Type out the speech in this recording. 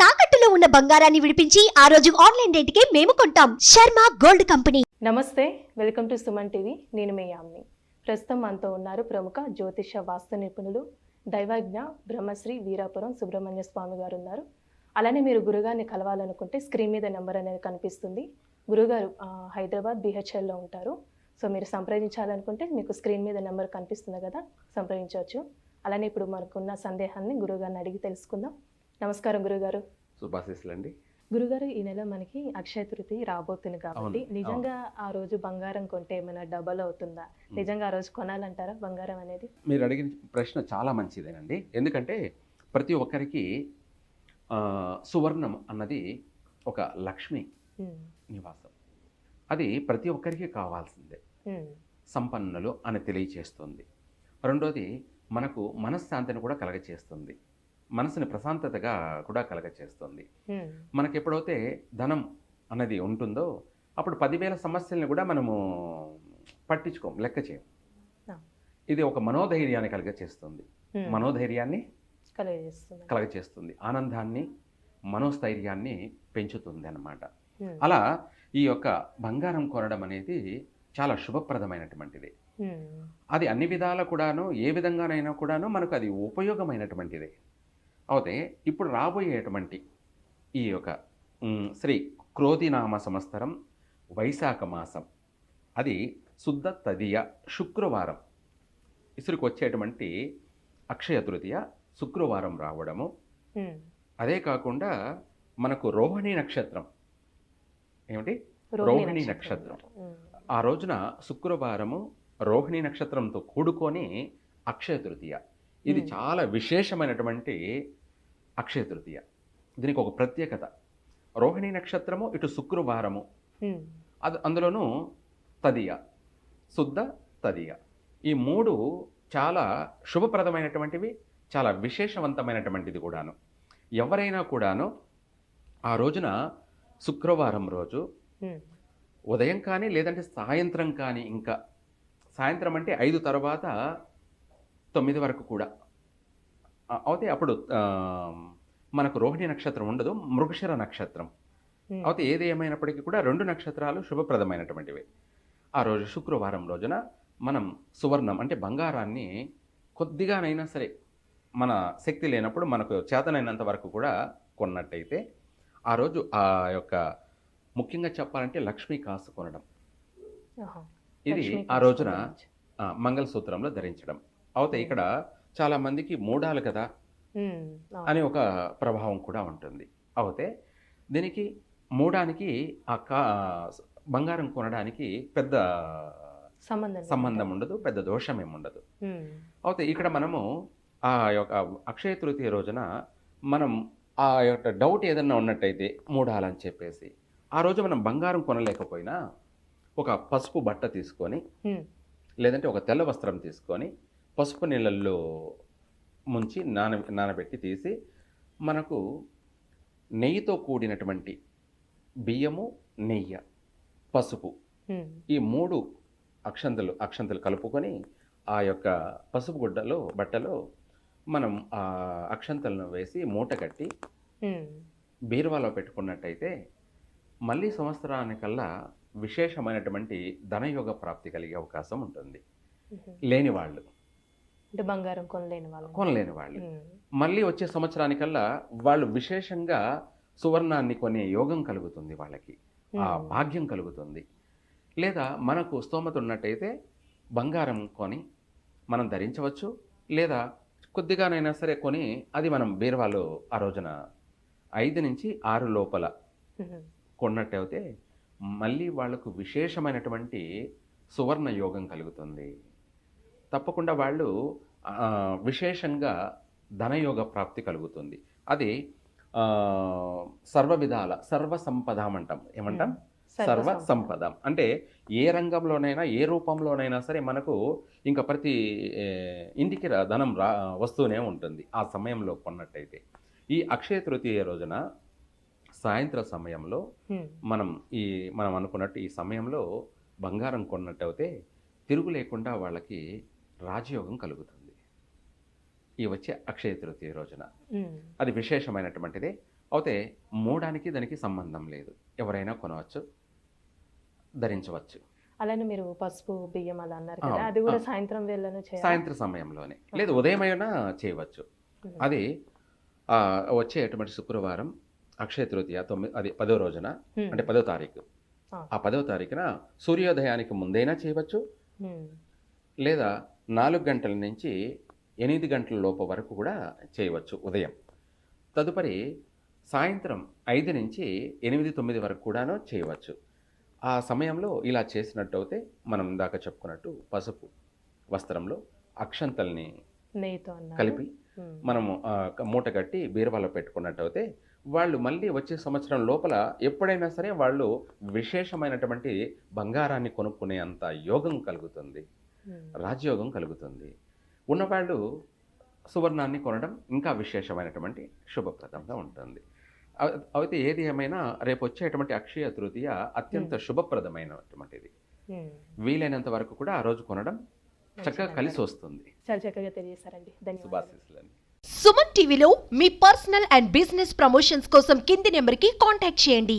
తాకట్టులో ఉన్న బంగారాన్ని విడిపించి ఆ రోజు ఆన్లైన్ రేటుకే మేము కొంటాం. Sharma gold company. నమస్తే, వెల్కమ్ టు సుమన్ టీవీ. నేను మీ యామ్ని. ప్రస్తుతం మనతో ఉన్నారు ప్రముఖ జ్యోతిష వాస్తు నిపుణులు దైవజ్ఞ బ్రహ్మశ్రీ వీరాపురం సుబ్రహ్మణ్య స్వామి గారు ఉన్నారు. అలానే మీరు గురుగారిని కలవాలనుకుంటే స్క్రీన్ మీద నెంబర్ అనేది కనిపిస్తుంది. గురుగారు హైదరాబాద్ BHLలో ఉంటారు. సో మీరు సంప్రదించాలనుకుంటే మీకు స్క్రీన్ మీద నెంబర్ కనిపిస్తుంది కదా, సంప్రదించవచ్చు. అలానే ఇప్పుడు మనకున్న సందేహాన్ని గురుగారిని అడిగి తెలుసుకుందాం. నమస్కారం గురుగారు. శుభాశీస్సులు అండి. గురుగారు, ఈ నెల మనకి అక్షయ తృతీయ రాబోతుంది కాబట్టి నిజంగా ఆ రోజు బంగారం కొంటే ఏమైనా డబల్ అవుతుందా? నిజంగా ఆ రోజు కొనాలంటారా బంగారం అనేది? మీరు అడిగిన ప్రశ్న చాలా మంచిదేనండి. ఎందుకంటే ప్రతి ఒక్కరికి సువర్ణం అన్నది ఒక లక్ష్మి నివాసం. అది ప్రతి ఒక్కరికి కావాల్సిందే. సంపన్నులు అని తెలియచేస్తుంది. రెండోది, మనకు మనశ్శాంతిని కూడా కలగచేస్తుంది, మనసుని ప్రశాంతతగా కూడా కలగచేస్తుంది. మనకి ఎప్పుడైతే ధనం అన్నది ఉంటుందో అప్పుడు 10,000 సమస్యల్ని కూడా మనము పట్టించుకోం, లెక్క చేయం. ఇది ఒక మనోధైర్యాన్ని కలగచేస్తుంది, మనోధైర్యాన్ని కలగచేస్తుంది, ఆనందాన్ని, మనోస్థైర్యాన్ని పెంచుతుంది అన్నమాట. అలా ఈ యొక్క బంగారం కొనడం అనేది చాలా శుభప్రదమైనటువంటిది. అది అన్ని విధాల కూడాను, ఏ విధంగానైనా కూడాను మనకు అది ఉపయోగమైనటువంటిదే. అయితే ఇప్పుడు రాబోయేటువంటి ఈ యొక్క శ్రీ క్రోధినామ సంవత్సరం వైశాఖ మాసం, అది శుద్ధ తదియ శుక్రవారం ఇసురుకు వచ్చేటువంటి అక్షయ తృతీయ శుక్రవారం రావడము. అదే కాకుండా మనకు రోహిణి నక్షత్రం, ఏమిటి రోహిణి నక్షత్రం, ఆ రోజున శుక్రవారము రోహిణి నక్షత్రంతో కూడుకొని అక్షయ తృతీయ. ఇది చాలా విశేషమైనటువంటి అక్షయ తృతీయ. దీనికి ఒక ప్రత్యేకత. రోహిణి నక్షత్రము, ఇటు శుక్రవారము, అందులోనూ తదియ, శుద్ధ తదియ, ఈ మూడు చాలా శుభప్రదమైనటువంటివి, చాలా విశేషవంతమైనటువంటిది కూడాను. ఎవరైనా కూడాను ఆ రోజున శుక్రవారం రోజు ఉదయం కానీ లేదంటే సాయంత్రం కానీ, ఇంకా సాయంత్రం అంటే 5 తర్వాత 9 వరకు కూడా అయితే అప్పుడు మనకు రోహిణి నక్షత్రం ఉండదు, మృగశిర నక్షత్రం. అయితే ఏది ఏమైనప్పటికీ కూడా 2 నక్షత్రాలు శుభప్రదమైనటువంటివి. ఆ రోజు శుక్రవారం రోజున మనం సువర్ణం అంటే బంగారాన్ని కొద్దిగానైనా సరే, మన శక్తి లేనప్పుడు మనకు చేతనైనంత వరకు కూడా కొన్నట్టయితే ఆ రోజు ఆ యొక్క ముఖ్యంగా చెప్పాలంటే లక్ష్మీ కాసు కొనడం, ఇది ఆ రోజున మంగళసూత్రంలో ధరించడం. అయితే ఇక్కడ చాలా మందికి మూడాలు కదా అని ఒక ప్రభావం కూడా ఉంటుంది. అయితే దీనికి మూడానికి ఆ బంగారం కొనడానికి పెద్ద సంబంధం ఉండదు, పెద్ద దోషం ఏముండదు. అయితే ఇక్కడ మనము ఆ యొక్క అక్షయ తృతీయ రోజున మనం ఆ యొక్క డౌట్ ఏదన్నా ఉన్నట్టయితే మూడాలని చెప్పేసి, ఆ రోజు మనం బంగారం కొనలేకపోయినా ఒక పసుపు బట్ట తీసుకొని లేదంటే ఒక తెల్ల వస్త్రం తీసుకొని పసుపు నీళ్ళల్లో ముంచి నానబెట్టి తీసి, మనకు నెయ్యితో కూడినటువంటి బియ్యము, నెయ్యి, పసుపు, ఈ 3 అక్షంతలు కలుపుకొని ఆ యొక్క పసుపు బట్టలో మనం ఆ అక్షంతలను వేసి మూట కట్టి బీరువాలో పెట్టుకున్నట్టయితే మళ్ళీ సంవత్సరానికల్లా విశేషమైనటువంటి ధనయోగ ప్రాప్తి కలిగే అవకాశం ఉంటుంది. లేని వాళ్ళు, బంగారం కొనలేని వాళ్ళు మళ్ళీ వచ్చే సంవత్సరానికల్లా వాళ్ళు విశేషంగా సువర్ణాన్ని కొనే యోగం కలుగుతుంది, వాళ్ళకి ఆ భాగ్యం కలుగుతుంది. లేదా మనకు స్తోమత ఉన్నట్టయితే బంగారం కొని మనం ధరించవచ్చు, లేదా కొద్దిగానైనా సరే కొని అది మనం బీరువాలో ఆ రోజున 5 నుంచి 6 లోపల కొన్నట్టయితే మళ్ళీ వాళ్లకు విశేషమైనటువంటి సువర్ణ యోగం కలుగుతుంది. తప్పకుండా వాళ్ళు విశేషంగా ధనయోగ ప్రాప్తి కలుగుతుంది. అది సర్వ విధాల సర్వ సంపదం అంటాం. ఏమంటాం? సర్వ సంపద అంటే ఏ రంగంలోనైనా, ఏ రూపంలోనైనా సరే మనకు ఇంకా ప్రతి ఇంటికి ధనం వస్తూనే ఉంటుంది ఆ సమయంలో కొన్నట్టయితే. ఈ అక్షయ తృతీయ రోజున సాయంత్రం సమయంలో మనం అనుకున్నట్టు ఈ సమయంలో బంగారం కొన్నట్టయితే తిరుగు లేకుండా వాళ్ళకి రాజయోగం కలుగుతుంది ఈ వచ్చే అక్షయ తృతీయ రోజున. అది విశేషమైనటువంటిది. అయితే మూడానికి దానికి సంబంధం లేదు, ఎవరైనా కొనవచ్చు, ధరించవచ్చు. అలానే మీరు పసుపు బియ్యం అలా అన్నారు ఆ, కదా, అది కూడా ఆ. సాయంత్రం వేళలో చేయాలి. సాయంత్రం సమయంలోనే, లేదు ఉదయమైనా చేయవచ్చు. అది వచ్చేటువంటి శుక్రవారం అక్షయ తృతీయ 10వ రోజున, అంటే 10వ తారీఖు. ఆ 10వ తారీఖున సూర్యోదయానికి ముందైనా చేయవచ్చు, లేదా 4 గంటల నుంచి 8 గంటల లోపు వరకు కూడా చేయవచ్చు ఉదయం. తదుపరి సాయంత్రం 5 నుంచి 8, 9 వరకు కూడాను చేయవచ్చు. ఆ సమయంలో ఇలా చేసినట్టు అయితే మనం ఇందాక చెప్పుకున్నట్టు పసుపు వస్త్రంలో అక్షంతల్ని నెయ్యితో అన్నారు. కలిపి మనము మూట కట్టి బీరువాలో పెట్టుకున్నట్టు అయితే వాళ్ళు మళ్ళీ వచ్చే సంవత్సరం లోపల ఎప్పుడైనా సరే వాళ్ళు విశేషమైనటువంటి బంగారాన్ని కొనుక్కునే అంత యోగం కలుగుతుంది, రాజయోగం కలుగుతుంది. ఉన్నవాళ్ళు సువర్ణాన్ని కొనడం ఇంకా విశేషమైనటువంటి శుభప్రదంగా ఉంటుంది. అయితే ఏది ఏమైనా రేపు వచ్చేటువంటి అక్షయ తృతీయ అత్యంత శుభప్రదమైనటువంటిది. వీలైనంత వరకు కూడా ఆ రోజు కొనడం చక్కగా కలిసి వస్తుంది. చాలా చక్కగా తెలియజేశారండి, ధన్యవాదాలు. శుభాశీస్సులని. సుమన్ టీవీలో మీ పర్సనల్ అండ్ బిజినెస్ ప్రమోషన్స్ కోసం కింది నెంబర్కి కాంటాక్ట్ చేయండి.